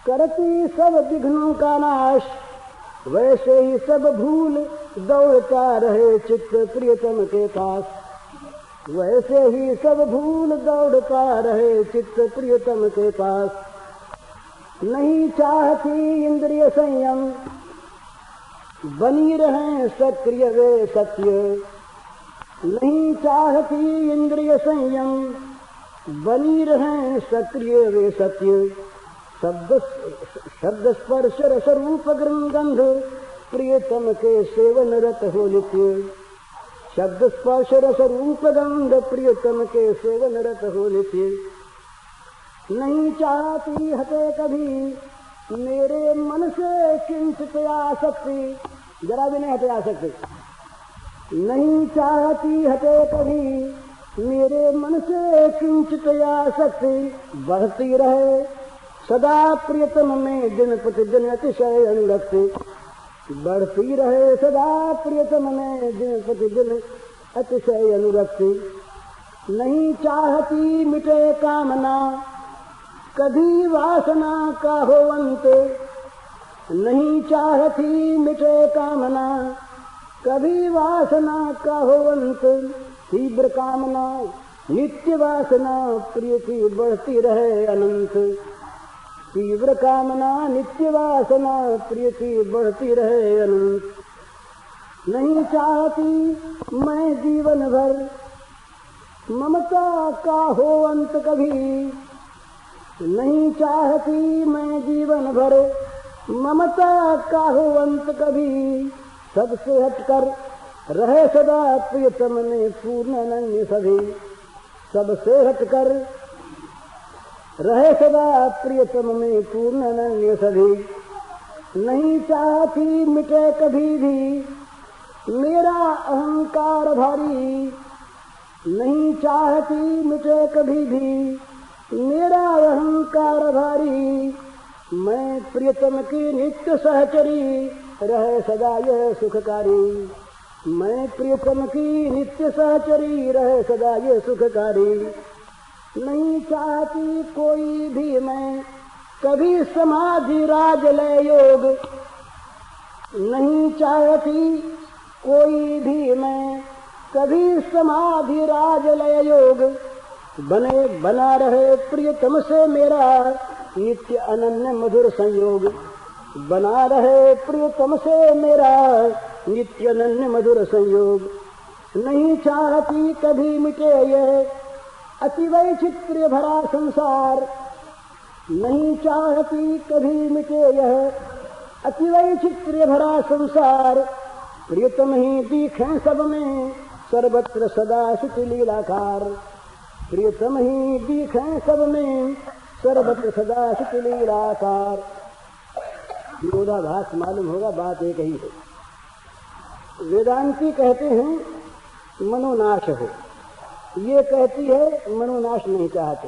करती सब विघ्नों का नाश, वैसे ही सब भूल दौड़ता रहे चित्त प्रियतम के पास। वैसे ही सब भूल दौड़ता रहे चित्त प्रियतम के पास। नहीं चाहती इंद्रिय संयम, बनी रहे सक्रिय वे सत्य। नहीं चाहती इंद्रिय संयम, बनी रहे सक्रिय वे सत्य। शब्द स्पर्श रस रूप गंध, प्रियतम के सेवन रत हो नित्य। शब्द स्पर्श रस रूप गंध, प्रियतम के सेवन रत हो नित्य। नहीं चाहती हटे कभी मेरे मन से किंचित आसक्ति, जरा भी नहीं हटे आसक्ति। नहीं चाहती हटे कभी मेरे मन से किंचित आसक्ति, बढ़ती रहे सदा प्रियतम में दिन प्रतिदिन अतिशय अनुरक्ति। बढ़ती रहे सदा प्रियतम में दिन प्रतिदिन अतिशय अनुरक्ति। नहीं चाहती मिटे कामना, कभी वासना का हो अंत। नहीं चाहती मिटे कामना, कभी वासना का हो अंत। तीव्र कामना नित्य वासना, प्रिय की बढ़ती रहे अनंत। तीव्र कामना नित्य वासना, प्रिय की बढ़ती रहे अनंत। नहीं चाहती मैं जीवन भर ममता का हो अंत कभी। नहीं चाहती मैं जीवन भर ममता का हो अंत कभी। सबसे हटकर रहे सदा प्रियतम में पूर्ण अनन्य सभी। सबसे हटकर रहे सदा प्रियतम में पूर्ण अनन्य सभी। नहीं चाहती मिटे कभी भी मेरा अहंकार भारी। नहीं चाहती मिटे कभी भी मेरा अहंकार भारी। मैं प्रियतम की नित्य सहचरी, रहे सदा यह सुखकारी। मैं प्रियतम की नित्य सहचरी, रहे सदा यह सुखकारी। नहीं चाहती कोई भी मैं कभी समाधि राज लय योग। नहीं चाहती कोई भी मैं कभी समाधि राज लय योग। बना रहे प्रियतम से मेरा नित्य अनन्य मधुर संयोग। बना रहे प्रियतम से मेरा नित्य अनन्य मधुर संयोग। नहीं चाहती कभी मिटे यह अति वैचित्र्य भरा संसार। नहीं चाहती कभी मिटे यह अति वैचित्र्य भरा संसार। प्रियतम ही दिखे सब में सर्वत्र सदा सुख लीलाकार। प्रियतम ही दिखे सब में सर्वत्र सदा सुख लीलाकार। विरोधाभास मालूम होगा, बात एक ही है। वेदांती कहते हैं मनोनाश हो, ये कहती है मनोनाश नहीं चाहते।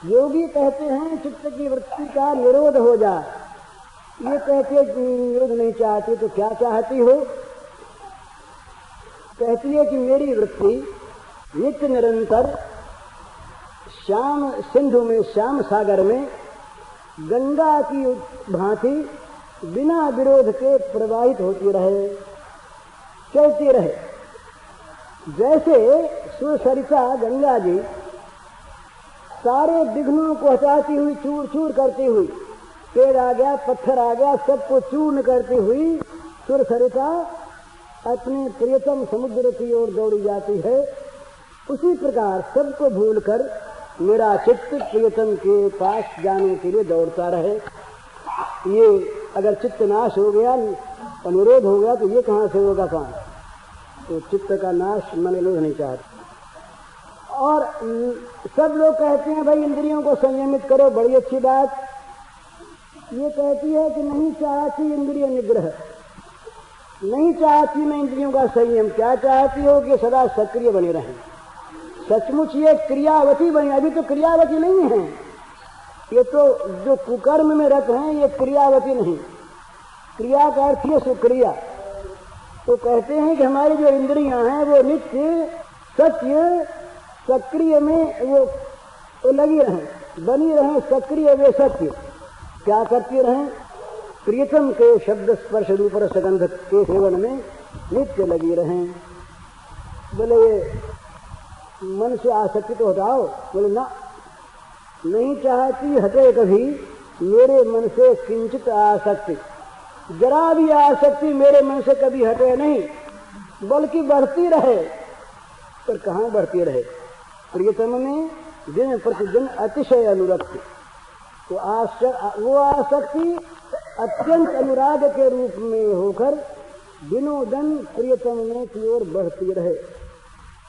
योगी कहते हैं चित्त की वृत्ति का निरोध हो जाए, ये कहते निरोध नहीं चाहती। तो क्या चाहती हो? कहती है कि मेरी वृत्ति नित्य निरंतर श्याम सिंधु में, श्याम सागर में गंगा की भांति बिना विरोध के प्रवाहित होती रहे, चलती रहे। जैसे सुसरिता गंगा जी सारे विघ्नों को हटाती हुई, चूर चूर करती हुई, पेड़ आ गया, पत्थर आ गया, सबको चूर्ण करती हुई सुरसरिता अपने प्रियतम समुद्र की ओर दौड़ी जाती है। उसी प्रकार सबको भूलकर मेरा चित्त प्रियतम के पास जाने के लिए दौड़ता रहे। ये अगर चित्त नाश हो गया, अनुरोध हो गया, तो ये कहाँ से होगा काम? तो चित्त का नाश मन लोग नहीं चाहते। और सब लोग कहते हैं भाई इंद्रियों को संयमित करो, बड़ी अच्छी बात। ये कहती है कि नहीं चाहती इंद्रिय निग्रह, नहीं चाहती मैं इंद्रियों का संयम। क्या चाहती हो कि सदा सक्रिय बने रहें। सचमुच ये क्रियावती बनी, अभी तो क्रियावती नहीं है। ये तो जो कुकर्म में रत हैं ये क्रियावती नहीं। क्रिया का अर्थ है सुक्रिया। तो कहते हैं कि हमारी जो इंद्रियां हैं वो नित्य सत्य सक्रिय में वो लगी रहें, बनी रहें सक्रिय वे सत्य। क्या करती रहें? प्रियतम के शब्द स्पर्श रूप रसगंध के सेवन में नित्य लगी रहें। बोले मन से आसक्ति तो हटाओ। बोले ना, नहीं चाहती हटे कभी मेरे मन से किंचित आसक्ति। जरा भी आसक्ति मेरे मन से कभी हटे नहीं, बल्कि बढ़ती रहे। पर कहाँ बढ़ती रहे? प्रियतम में दिन प्रतिदिन अतिशय अनुरक्ति। तो वो आसक्ति अत्यंत अनुराग के रूप में होकर दिनों दिन प्रियतम में की ओर बढ़ती रहे।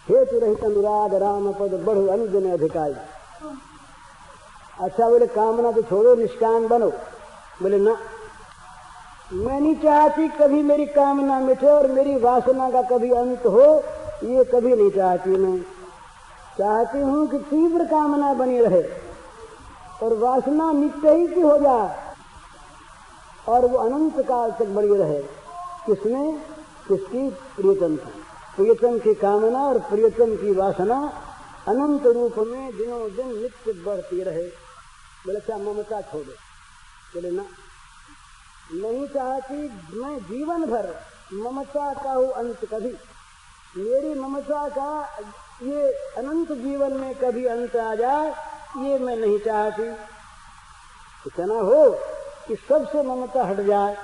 हेतु रहित अनुराग राम पद बढ़ो अनुदिन अधिकारी। अच्छा, बोले कामना तो छोड़ो, निष्काम बनो। बोले ना, मैं नहीं चाहती कभी मेरी कामना मिटे और मेरी वासना का कभी अंत हो, ये कभी नहीं चाहती। मैं चाहती हूँ कि तीव्र कामना बनी रहे और वासना नित्य ही की हो जाए और वो अनंत काल तक बनी रहे। किसमें? किसकी? प्रियतम की। प्रियतम की कामना और प्रियतम की वासना अनंत रूप में दिनों दिन नित्य बढ़ती रहे। बोले क्या ममता छोड़ो? बोले ना, नहीं चाहती मैं जीवन भर ममता का हो अंत कभी। मेरी ममता का ये अनंत जीवन में कभी अंत आ जाए, ये मैं नहीं चाहती। इतना हो कि सबसे ममता हट जाए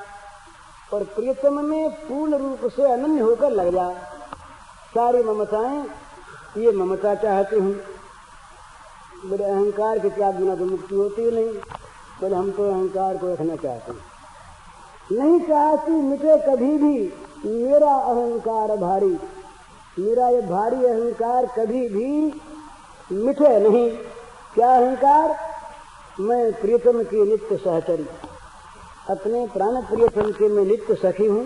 और प्रियतम में पूर्ण रूप से अनन्य होकर लग जाए। सारी ममताएं ये ममता चाहती हूँ। बोले अहंकार के त्याग बिना तो मुक्ति होती नहीं। बोले हम तो अहंकार को रखना चाहते हैं। नहीं चाहती मिटे कभी भी मेरा अहंकार भारी। मेरा ये भारी अहंकार कभी भी मिटे नहीं। क्या अहंकार? मैं प्रियतम की नित्य सहचरी, अपने प्राण प्रियतम के मैं नित्य सखी हूँ।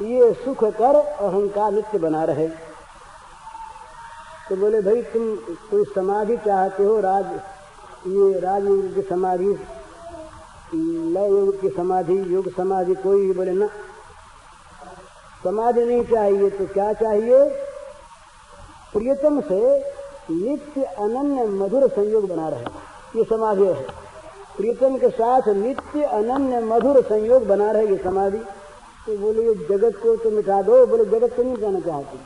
ये सुख कर अहंकार नित्य बना रहे। तो बोले भाई तुम कोई समाधि चाहते हो, राजयोग की समाधि, लय योग की समाधि, योग समाधि कोई भी? बोले ना, समाधि नहीं चाहिए। तो क्या चाहिए? प्रियतम से नित्य अनन्य मधुर संयोग बना रहे, ये समाधि है। प्रियतम के साथ नित्य अनन्य मधुर संयोग बना रहे, ये समाधि। तो बोले ये जगत को तो मिटा दो। बोले जगत को नहीं जाना चाहती।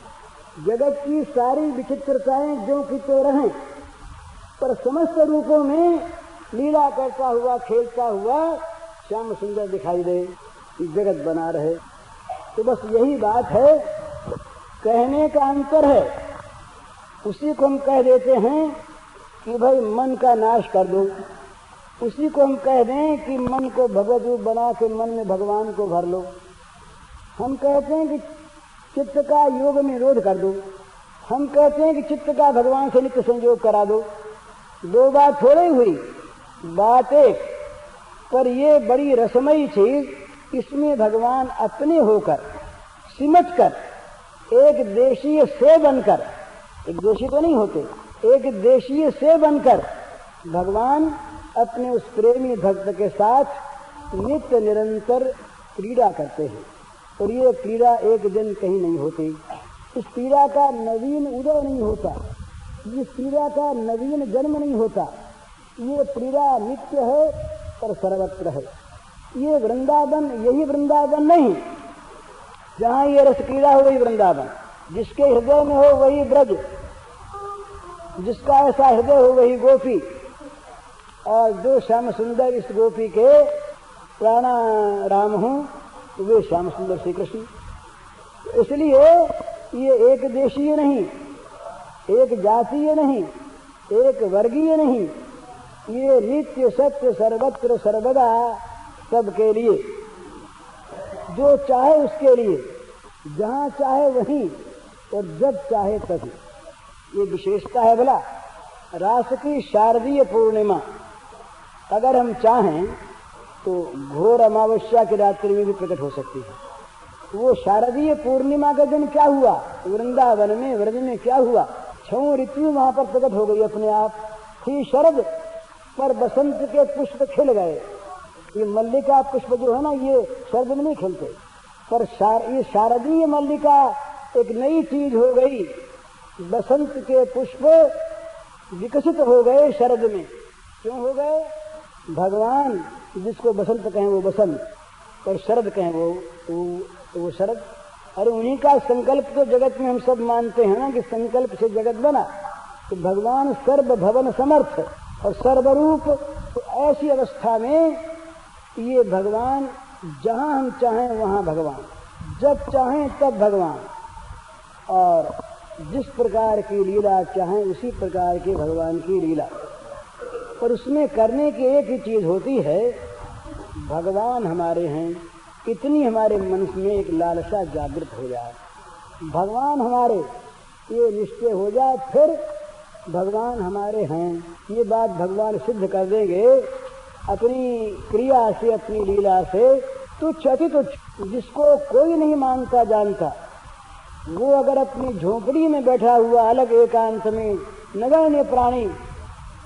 जगत की सारी विचित्रताएं जो कि तो रहें, पर समस्त रूपों में लीला करता हुआ खेलता हुआ श्याम सुंदर दिखाई दे, जगत बना रहे। तो बस यही बात है, कहने का अंतर है। उसी को हम कह देते हैं कि भाई मन का नाश कर दो। उसी को हम कह दें कि मन को भगवत रूप बना के मन में भगवान को भर लो। हम कहते हैं कि चित्त का योग में निरोध कर दो। हम कहते हैं कि चित्त का भगवान से नित्य संयोग करा दो। दो बात थोड़ी हुई, बात एक। पर ये बड़ी रसमयी चीज, इसमें भगवान अपने होकर सिमट कर एक देशीय से बनकर, एक देशी तो नहीं होते, एक देशीय से बनकर भगवान अपने उस प्रेमी भक्त के साथ नित्य निरंतर क्रीड़ा करते हैं। और ये क्रीड़ा एक दिन कहीं नहीं होती। इस क्रीड़ा का नवीन उदय नहीं होता, इस क्रीड़ा का नवीन जन्म नहीं होता। ये क्रीड़ा नित्य है और सर्वत्र है। ये वृंदावन यही वृंदावन नहीं जहाँ ये रस क्रीड़ा हो वही वृंदावन। जिसके हृदय में हो वही ब्रज, जिसका ऐसा हृदय हो वही गोपी। और जो श्याम सुंदर इस गोपी के प्राणाराम हों वे श्याम सुंदर श्री कृष्ण। इसलिए ये एक देशीय नहीं, एक जातीय नहीं, एक वर्गीय नहीं, ये नित्य सत्य सर्वत्र सर्वदा सबके लिए, जो चाहे उसके लिए, जहाँ चाहे वहीं और जब चाहे तभी। ये विशेषता है। भला रास की शारदीय पूर्णिमा अगर हम चाहें तो घोर अमावस्या की रात्रि में भी प्रकट हो सकती है। वो शारदीय पूर्णिमा का दिन क्या हुआ वृंदावन में, व्रज में क्या हुआ? 6 ऋतु वहां पर प्रकट हो गई अपने आप। थी शरद, पर बसंत के पुष्प खिल गए। ये मल्लिका पुष्प जो है ना, ये शरद में नहीं खिलते, पर ये शारदीय मल्लिका एक नई चीज हो गई। बसंत के पुष्प विकसित हो गए शरद में। क्यों हो गए? भगवान जिसको बसंत कहें वो बसंत और शरद कहें वो शरद। अरे उन्हीं का संकल्प तो जगत में हम सब मानते हैं ना कि संकल्प से जगत बना। तो भगवान सर्व भवन समर्थ और सर्वरूप, तो ऐसी अवस्था में ये भगवान जहाँ हम चाहें वहाँ भगवान, जब चाहें तब भगवान, और जिस प्रकार की लीला चाहें उसी प्रकार की भगवान की लीला। और उसमें करने की एक ही चीज होती है, भगवान हमारे हैं, इतनी हमारे मन में एक लालसा जागृत हो जाए, भगवान हमारे ये निश्चय हो जाए, फिर भगवान हमारे हैं ये बात भगवान सिद्ध कर देंगे अपनी क्रिया से, अपनी लीला से। तुच्छ अति तुच्छ, जिसको कोई नहीं मानता जानता, वो अगर अपनी झोपड़ी में बैठा हुआ अलग एकांत में नगण्य प्राणी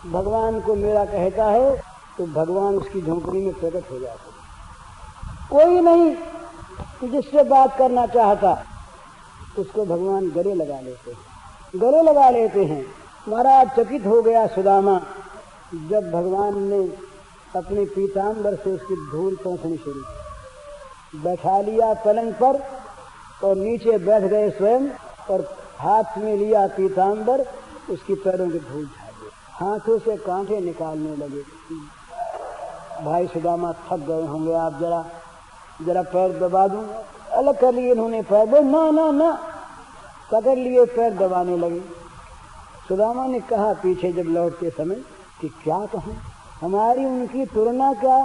भगवान को मेरा कहता है, तो भगवान उसकी झोपड़ी में प्रकट हो जाते। कोई नहीं जिससे बात करना चाहता, उसको भगवान गले लगा लेते हैं, गले लगा लेते हैं। महाराज चकित हो गया सुदामा जब भगवान ने अपने पीताम्बर से उसकी धूल पोंछनी शुरू की। बैठा लिया पलंग पर और नीचे बैठ गए स्वयं, और हाथ में लिया पीताम्बर, उसकी पैरों की धूल छा दी, हाथों से कांटे निकालने लगे। भाई सुदामा थक गए होंगे, आप जरा पैर दबा दूं। अलग कर लिए इन्होंने पैर, बोले ना ना ना, पकड़ लिए पैर दबाने लगे। सुदामा ने कहा पीछे जब लौटते समय कि क्या कहूं, हमारी उनकी तुलना क्या,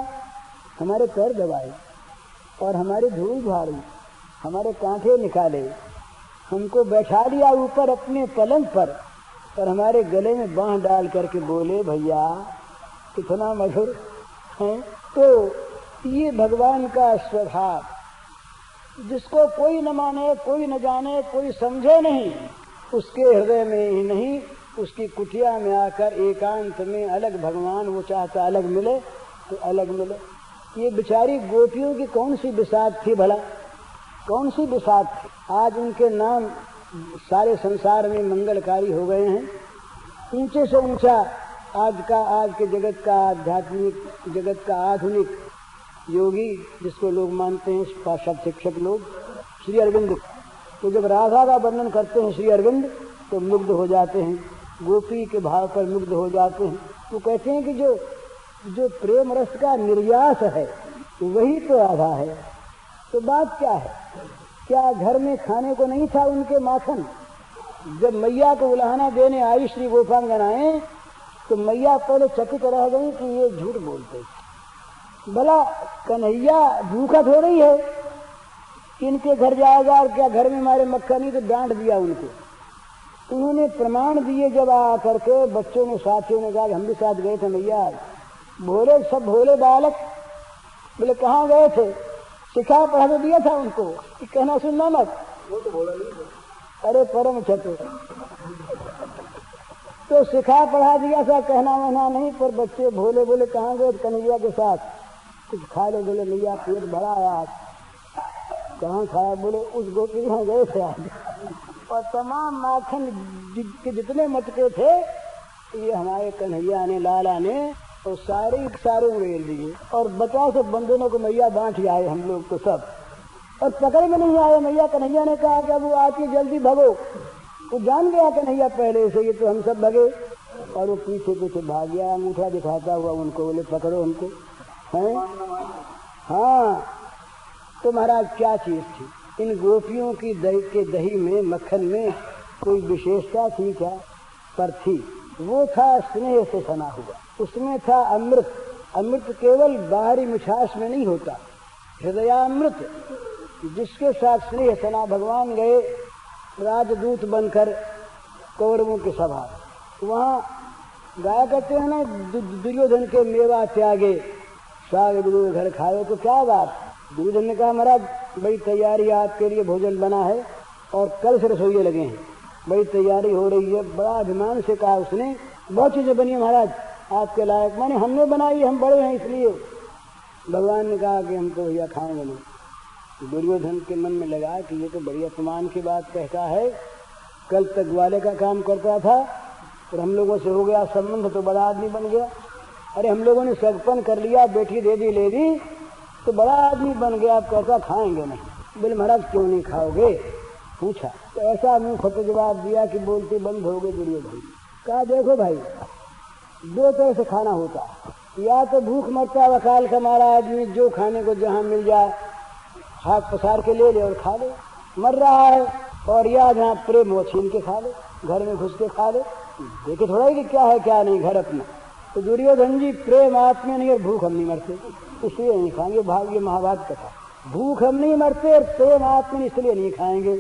हमारे पैर दबाए और हमारी धूल झाड़ी, हमारे कांटे निकाले, हमको बैठा दिया ऊपर अपने पलंग पर, और हमारे गले में बांह डाल करके बोले भैया कितना मधुर है। तो ये भगवान का स्वभाव, जिसको कोई न माने, कोई न जाने, कोई समझे नहीं, उसके हृदय में ही नहीं, उसकी कुटिया में आकर एकांत में अलग भगवान, वो चाहता अलग मिले तो अलग मिले। ये बेचारी गोपियों की कौन सी बिसात थी भला, कौन सी बिसात थी। आज उनके नाम सारे संसार में मंगलकारी हो गए हैं। ऊंचे से ऊंचा आज के जगत का, आध्यात्मिक जगत का आधुनिक योगी जिसको लोग मानते हैं, पाश्चात्य शिक्षक लोग, श्री अरविंद। तो जब राधा का वर्णन करते हैं श्री अरविंद तो मुग्ध हो जाते हैं, गोपी के भाव पर मुग्ध हो जाते हैं। तो कहते हैं कि जो प्रेम रस का निर्यास है वही तो राधा है। तो बात क्या है, क्या घर में खाने को नहीं था उनके माखन? जब मैया को उलाहना देने आई श्री गोपांगनाएं, तो मैया पहले चकित रह गई कि ये झूठ बोलते, भला कन्हैया भूखा हो रही है, इनके घर जाएगा और क्या घर में हमारे मक्खन नहीं, तो डांट दिया उनको। उन्होंने प्रमाण दिए जब आ करके, बच्चों ने, साथियों ने कहा हम भी साथ गए थे मैया, भोले सब भोले बालक। बोले कहाँ गए थे? सिखा पढ़ा तो दिया था उनको कि कहना सुनना मत, वो तो बोला नहीं। अरे परम चतुर, तो सिखा पढ़ा दिया था, कहना वहना नहीं, पर बच्चे भोले। बोले कहाँ गए? कन्हैया के साथ, कुछ खा लो। बोले मैया पेट बड़ा है आज। कहाँ खाया? बोले उस गोपी के यहाँ गए थे आज, और तमाम माखन के जितने मटके थे ये हमारे कन्हैया ने, लाला ने, और सारे उड़ेल दिए, और 50 बंदरों को मैया बांट आए हम लोग तो सब, और पकड़ में नहीं आए। मैया कन्हैया ने कहा कि अब वो आती जल्दी भगो। वो जान गया कन्हैया पहले से, ये तो हम सब भगे, और वो पीछे पीछे भाग गया, अंगूठा दिखाता हुआ उनको। बोले पकड़ो हमको, हैं? हाँ, तो महाराज क्या चीज थी इन गोपियों की दही में, मक्खन में कोई विशेषता थी क्या? पर थी, वो था स्नेह से सना हुआ, उसमें था अमृत। अमृत केवल बाहरी मिठास में नहीं होता, हृदयामृत, जिसके साथ स्नेह सना। भगवान गए राजदूत बनकर कौरवों की सभा, वहाँ गाया करते हैं ना, दुर्योधन के मेवा त्यागे साग गुरु घर खाओ। तो क्या बात, दुर्योधन ने कहा महाराज बड़ी तैयारी आपके लिए भोजन बना है, और कल से रसोइये लगे हैं, बड़ी तैयारी हो रही है। बड़ा अभिमान से कहा उसने, बहुत चीजें बनी महाराज आपके लायक, माने हमने बनाई, हम बड़े हैं इसलिए। भगवान ने कहा कि हम तो भैया खाएंगे नहीं। दुर्योधन के मन में लगा कि ये तो बड़ी अपमान की बात कहता है, कल तक ग्वाले का काम करता था और हम लोगों से हो गया संबंध, तो बड़ा आदमी बन गया। अरे हम लोगों ने सगपन कर लिया, बेटी दे दी ले दी तो बड़ा आदमी बन गया, आप कैसा खाएंगे नहीं। बोले महाराज क्यों नहीं खाओगे, पूछा तो ऐसा मुंह फटे जवाब दिया कि बोलते बंद हो गए दुर्योधन। कहा देखो भाई, दो तरह से खाना होता है, या तो भूख मरता वकाल का मारा आदमी जो खाने को जहाँ मिल जाए हाथ पसार के ले ले और खा ले, मर रहा है, और या जहाँ प्रेम हो छीन के खा ले, घर में घुस के खा ले, देखे थोड़ा ही कि क्या है क्या नहीं घर अपना। तो दुर्योधन जी प्रेम आत्मा नहीं और भूख हम नहीं मरते इसलिए नहीं खाएंगे, भाग्य महाभारत कथा, भूख हम नहीं मरते और प्रेम आत्मा इसलिए नहीं खाएंगे।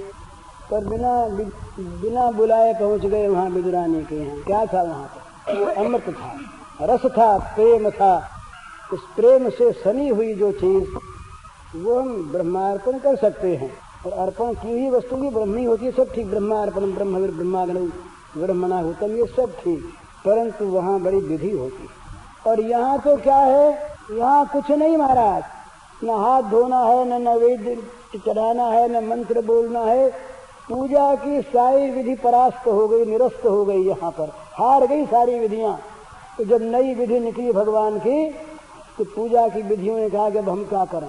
पर बिना बुलाए पहुंच गए वहाँ विदुरानी के यहाँ। क्या था वहाँ पर? अमृत था, रस था, प्रेम था। उस प्रेम से सनी हुई जो चीज वो हम ब्रह्मार्पण कर सकते हैं, और अर्पण की हुई वस्तु भी ब्रह्मी होती है, सब ठीक, ब्रह्मार्पण ब्रह्म ब्रह्माग्नि ब्रह्मणा होतम, ये सब ठीक, परंतु वहाँ बड़ी विधि होती है। और यहाँ तो क्या है, यहाँ कुछ नहीं महाराज, न हाथ धोना है, न नैवेद्य चढ़ाना है, न मंत्र बोलना है, पूजा की सारी विधि परास्त हो गई, निरस्त हो गई, यहाँ पर हार गई सारी विधियाँ। तो जब नई विधि निकली भगवान की तो पूजा की विधियों ने कहा कि अब हम क्या करें।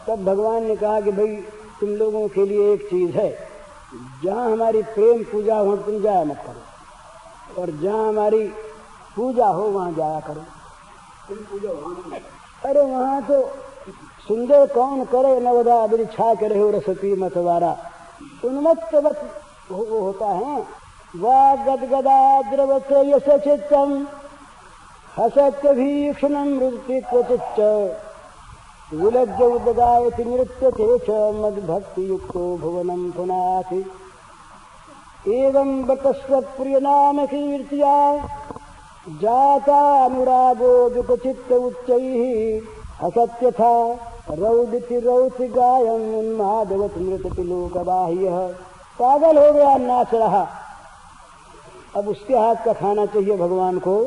तब भगवान ने कहा कि भाई तुम लोगों के लिए एक चीज है, जहाँ हमारी प्रेम पूजा हो तुम जाया मत करो, और जहाँ हमारी पूजा हो वहाँ जाया करो। तुम पूजा वहाँ, अरे वहाँ तो सुंदर कौन करे नवदा बिछा करे हो रसती मतवारा, उन्मत्तवत वो होता है। वागदगदा द्रवत यश चित्तम हसत्य भीषणम नृत्य क्वचिच्च विलज्ज उदगायति नृत्यते च मद्भक्ति युक्तो भुवनम पुनाति एवं बतस्व प्रिय नाम कीर्त्या जाता अनुरागो दुःखचित्त उच्चैः हसत्यथा रौदिति रौति गायन उन्मादवत नृत्यति लोकबाह्यः। पागल हो गया, नाच रहा। अब उसके हाथ का खाना चाहिए भगवान को,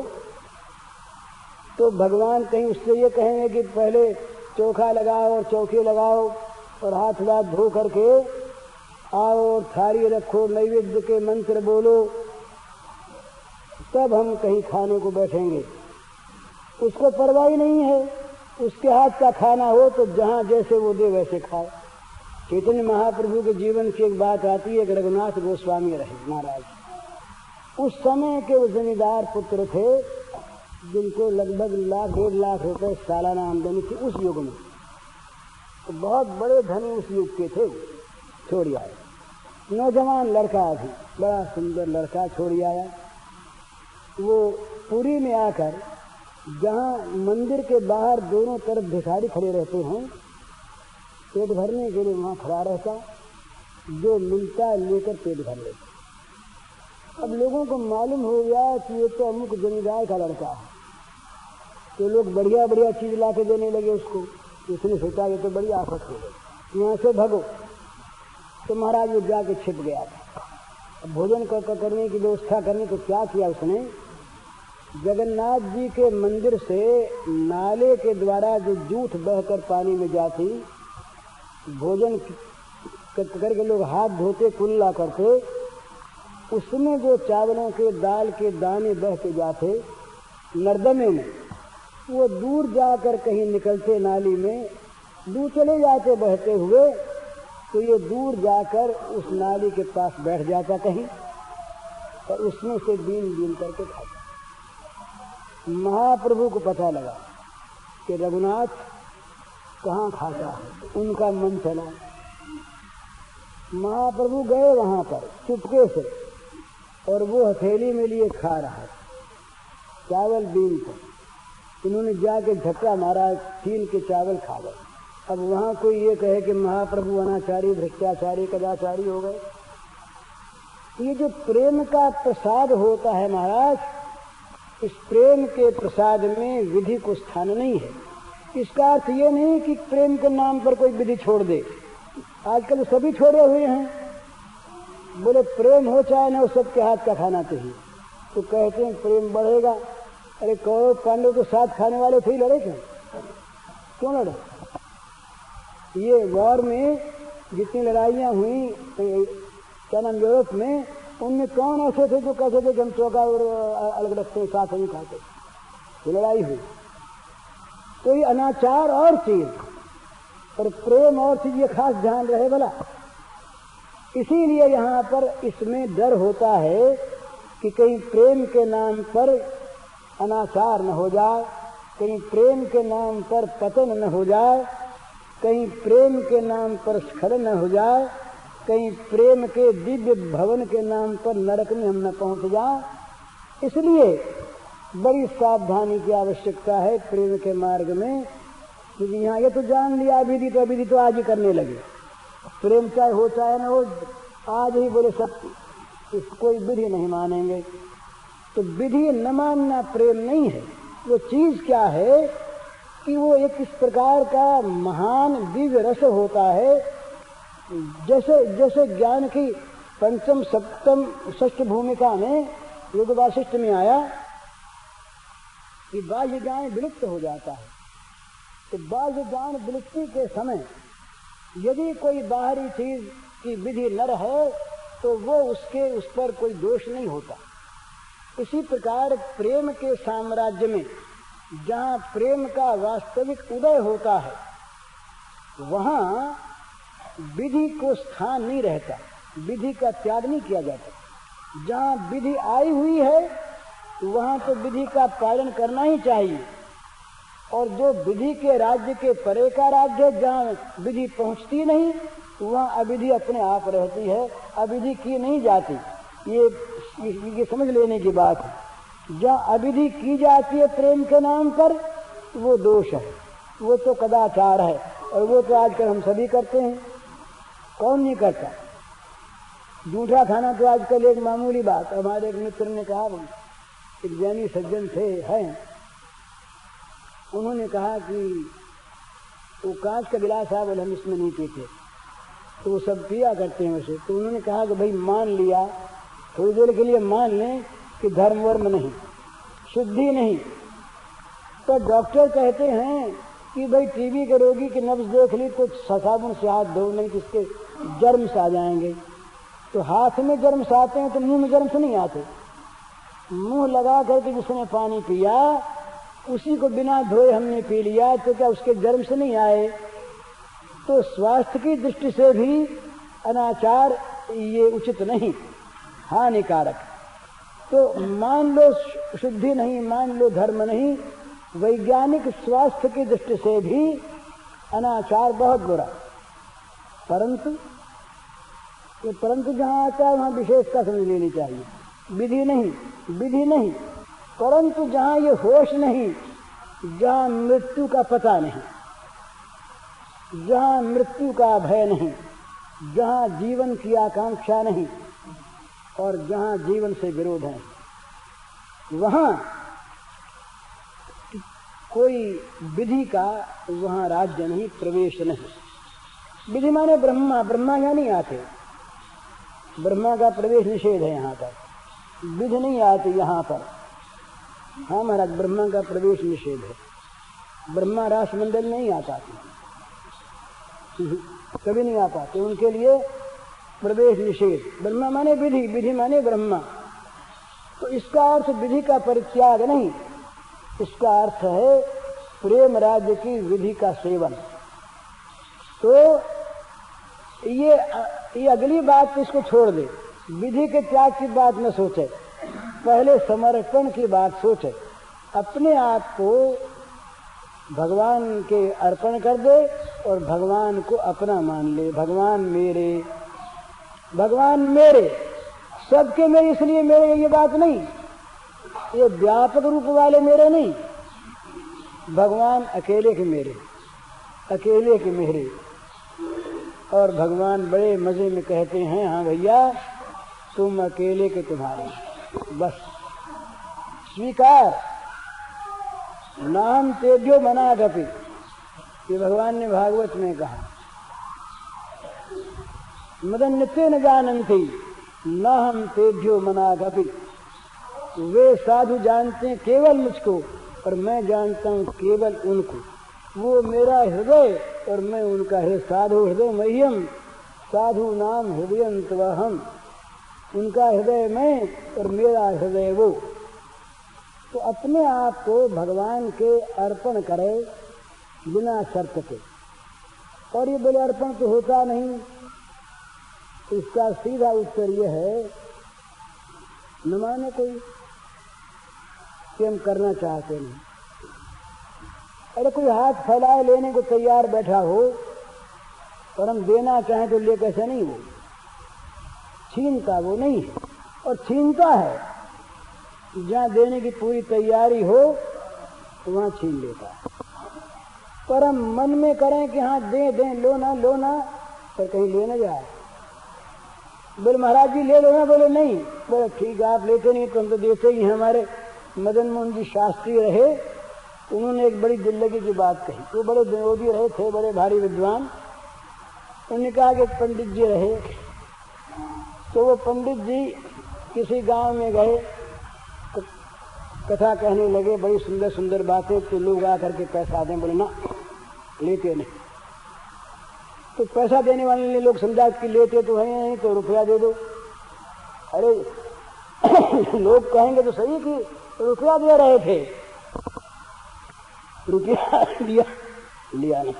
तो भगवान कहीं उससे ये कहेंगे कि पहले चोखा लगाओ और चौकी लगाओ और हाथ हाथ धो करके आओ और थाली रखो, नैवेद्य के मंत्र बोलो, तब हम कहीं खाने को बैठेंगे। उसको परवाह नहीं है, उसके हाथ का खाना हो तो जहाँ जैसे वो दे वैसे खाए। चैतन्य महाप्रभु के जीवन की एक बात आती है कि रघुनाथ गोस्वामी रहे महाराज, उस समय के वो जमींदार पुत्र थे जिनको लगभग 1.5 लाख रुपए सालाना आमदनी थी उस युग में, तो बहुत बड़े धनी उस युग के थे। छोड़ आए, नौजवान लड़का भी, बड़ा सुंदर लड़का छोड़ आया। वो पुरी में आकर जहाँ मंदिर के बाहर दोनों तरफ भिखारी खड़े रहते हैं, पेट भरने के लिए वहाँ खड़ा रहता, जो मिलता लेकर पेट भर लेता। अब लोगों को मालूम हो गया कि ये तो अमुक जमींदार का लड़का है, तो लोग बढ़िया बढ़िया चीज ला के देने लगे उसको। उसने सोचा ये तो बड़ी आफत हो गई, यहाँ से भगो। तो महाराज वो जाके छिप गया था। अब भोजन करने की व्यवस्था करनी, तो क्या किया उसने, जगन्नाथ जी के मंदिर से नाले के द्वारा जो जूठ बहकर पानी में जाती, भोजन करके लोग हाथ धोते कुल्ला करते, उसमें जो चावलों के दाल के दाने बह के जाते नर्दमे में, वो दूर जाकर कहीं निकलते नाली में, दूर चले जाते बहते हुए, तो ये दूर जाकर उस नाली के पास बैठ जाता कहीं और उसमें से बीन बीन करके खाता। महाप्रभु को पता लगा कि रघुनाथ कहाँ खाता है, उनका मन चला। महाप्रभु गए वहां पर चुपके से, और वो हथेली में लिए खा रहा चावल बीन को। इन्होंने जाके झटका मारा, छीन के चावल खा गए। अब वहां कोई ये कहे कि महाप्रभु अनाचारी भ्रष्टाचारी कदाचारी हो गए। ये जो प्रेम का प्रसाद होता है महाराज, इस प्रेम के प्रसाद में विधि को स्थान नहीं है। इसका अर्थ ये नहीं कि प्रेम के नाम पर कोई विधि छोड़ दे। आजकल सभी छोड़े हुए हैं, बोले प्रेम हो चाहे ना हो सबके हाथ का खाना चाहिए, तो कहते हैं प्रेम बढ़ेगा। अरे कौरव पांडव तो साथ खाने वाले थे ही, लड़े क्यों लड़े? ये वॉर में जितनी लड़ाइयाँ हुई क्या नाम यूरोप में, उनमें कौन ऐसे थे जो कहते थे कि हम चौका और अलग रखते हैं, साथ नहीं खाते? तो लड़ाई हुई। कोई अनाचार और चीज और प्रेम और चीज, ये खास ध्यान रहे भला। इसीलिए यहाँ पर इसमें डर होता है कि कहीं प्रेम के नाम पर अनाचार न हो जाए, कहीं प्रेम के नाम पर पतन न हो जाए, कहीं प्रेम के नाम पर स्खलन न हो जाए, कहीं प्रेम के दिव्य भवन के नाम पर नरक में हम न पहुंच जाए। इसलिए बड़ी सावधानी की आवश्यकता है प्रेम के मार्ग में। क्योंकि यहाँ ये तो जान लिया अविधि तो आज ही करने लगे। प्रेम चाहे हो चाहे न हो, आज ही बोले सब कोई विधि नहीं मानेंगे। तो विधि न मानना प्रेम नहीं है। वो चीज क्या है कि वो एक इस प्रकार का महान दिव्य रस होता है, जैसे जैसे ज्ञान की पंचम सप्तम षष्ठ भूमिका में योग वासिष्ठ में आया कि बाह्य ज्ञान विलुप्त हो जाता है। तो बाह्य ज्ञान विलुप्ति के समय यदि कोई बाहरी चीज की विधि न रहे तो वो उस पर कोई दोष नहीं होता। इसी प्रकार प्रेम के साम्राज्य में जहाँ प्रेम का वास्तविक उदय होता है वहाँ विधि को स्थान नहीं रहता, विधि का त्याग नहीं किया जाता। जहाँ विधि आई हुई है वहाँ तो विधि का पालन करना ही चाहिए। और जो विधि के राज्य के परे का राज्य है, जहाँ विधि पहुँचती नहीं वहाँ अविधि अपने आप रहती है, अविधि की नहीं जाती। ये समझ लेने की बात है। जहाँ अविधि की जाती है प्रेम के नाम पर वो दोष है, वो तो कदाचार है। और वो तो आजकल हम सभी करते हैं, कौन नहीं करता। जूठा खाना तो आजकल एक मामूली बात। हमारे एक मित्र ने कहा, एक ज्ञानी सज्जन थे हैं, उन्होंने कहा कि वो कांच का गिलास है, बोले हम इसमें नहीं पीते, तो वो सब पिया करते हैं वैसे। तो उन्होंने कहा कि भाई मान लिया, थोड़ी देर के लिए मान लें कि धर्म वर्म नहीं, शुद्धि नहीं, तो डॉक्टर कहते हैं कि भाई टीबी के रोगी की नब्ज देख ली तो साबुन से हाथ धो, नहीं तो इसके जर्म्स आ जाएंगे। तो हाथ में जर्म्स आते हैं तो मुंह में जर्म्स नहीं आते। मुंह लगा करके जिसने पानी पिया उसी को बिना धोए हमने पी लिया तो क्या उसके जर्म्स नहीं आए? तो स्वास्थ्य की दृष्टि से भी अनाचार ये उचित नहीं, हानिकारक। तो मान लो शुद्धि नहीं, मान लो धर्म नहीं, वैज्ञानिक स्वास्थ्य की दृष्टि से भी अनाचार बहुत बुरा। परंतु जहाँ आता है वहाँ विशेषता समझ लेनी चाहिए। विधि नहीं, परंतु जहाँ ये होश नहीं, जहाँ मृत्यु का पता नहीं, जहाँ मृत्यु का भय नहीं, जहाँ जीवन की आकांक्षा नहीं और जहाँ जीवन से विरोध है, वहाँ कोई विधि का वहाँ राज्य नहीं, प्रवेश नहीं। विधि माने ब्रह्मा, ब्रह्मा यहाँ नहीं आते, ब्रह्मा का प्रवेश निषेध है यहाँ पर, विधि नहीं आती यहाँ पर। हाँ महाराज, ब्रह्मा का प्रवेश निषेध है। ब्रह्मा राष्ट्रमंडल नहीं आ पाते, कभी नहीं आ पाते, उनके लिए प्रवेश निषेध। ब्रह्मा माने विधि, विधि माने ब्रह्मा। तो इसका अर्थ विधि का परित्याग नहीं, इसका अर्थ है प्रेम राज्य की विधि का सेवन। तो ये अगली बात इसको छोड़ दे, विधि के त्याग की बात न सोचे, पहले समर्पण की बात सोचे। अपने आप को भगवान के अर्पण कर दे और भगवान को अपना मान ले। भगवान मेरे, सबके मेरे, इसलिए मेरे ये बात नहीं, ये व्यापक रूप वाले मेरे नहीं, भगवान अकेले के मेरे, अकेले के मेरे। और भगवान बड़े मजे में कहते हैं, हाँ भैया तुम अकेले के तुम्हारे, बस स्वीकार। नाम तेभ्यो मनागपि, ये भगवान ने भागवत में कहा। मदन नित्य न जानन्ति न हम तेभ्यो मनागपि। वे साधु जानते हैं केवल मुझको और मैं जानता हूँ केवल उनको। वो मेरा हृदय और मैं उनका हृदय। साधु हृदय मह्यम साधु नाम हृदयंतवहम। उनका हृदय मैं और मेरा हृदय वो। तो अपने आप को भगवान के अर्पण करे, बिना शर्त के। और ये बोले अर्पण तो होता नहीं। इसका सीधा उत्तर यह है, न माने कोई कि हम करना चाहते नहीं। अरे कोई हाथ फैलाए लेने को तैयार बैठा हो और हम देना चाहें तो ले कैसे नहीं, वो छीनता वो नहीं है। और छीनता है, जहाँ देने की पूरी तैयारी हो तो वहाँ छीन लेता है। पर हम मन में करें कि हाँ दे दें, लो ना, पर कहीं ले न जाए। बोले महाराज जी ले लो ना, बोले नहीं। बोले ठीक है, आप लेते नहीं तो हम तो देते ही। हमारे मदन मोहन जी शास्त्री रहे, उन्होंने एक बड़ी दिल्लगी की बात कही। वो बड़े विनोदी रहे थे, बड़े भारी विद्वान। उन्होंने कहा कि पंडित जी रहे, तो वो पंडित जी किसी गांव में गए, कथा कहने लगे, बड़ी सुंदर सुंदर बातें। तो लोग आकर के पैसा दें, बोले ना लेते नहीं। तो पैसा देने वाले ने लोग समझा कि लेते तो है नहीं, तो रुपया दे दो। अरे लोग कहेंगे तो सही कि रुपया दे रहे थे, रुपया लिया नहीं,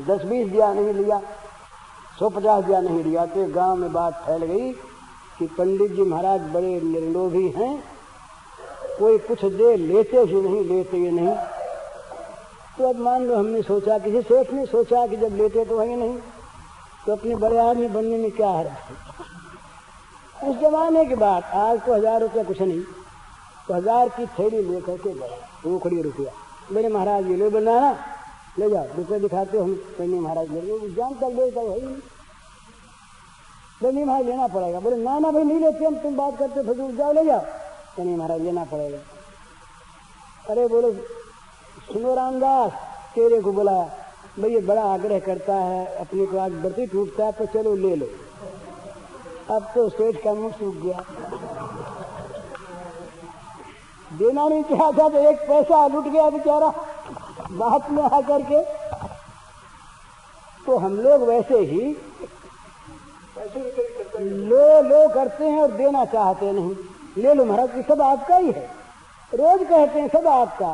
10-20 दिया नहीं लिया, 150 दिया नहीं लिया। तो गांव में बात फैल गई कि पंडित जी महाराज बड़े निर्लोभी हैं, कोई कुछ दे लेते ही नहीं, लेते ही नहीं। तो अब मान लो हमने सोचा, किसी सेठ ने सोचा कि जब लेते तो है नहीं, तो अपने बड़े आदमी बनने में क्या है। उस जमाने की बात, आज तो 1000 रुपया कुछ नहीं, तो 1000 की थैली लेकर के गए, रोकड़ी रुपया। मेरे महाराज ये ले बनाना, ले जाओ, रुपये दिखाते हम नहीं महाराज ले जानता लेता है ही नहीं महाराज लेना पड़ेगा। बोले ना भाई नहीं लेते हम, तुम बात करते फजूल, जाओ ले जाओ। नहीं महाराज लेना पड़ेगा। अरे बोलो सुनो रामदास, तेरे को बुलाया, भाई ये बड़ा आग्रह करता है, अपने को आज बर्ती टूटता है, तो चलो ले लो। अब तो सेठ का मुंह सूख गया, देना नहीं चाहता तो एक पैसा लुट गया बेचारा बात में आकर के। तो हम लोग वैसे ही लो करते हैं और देना चाहते नहीं। ले लो महाराज, सब आपका ही है, रोज कहते हैं सब आपका,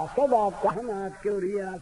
हम आपके और ये आप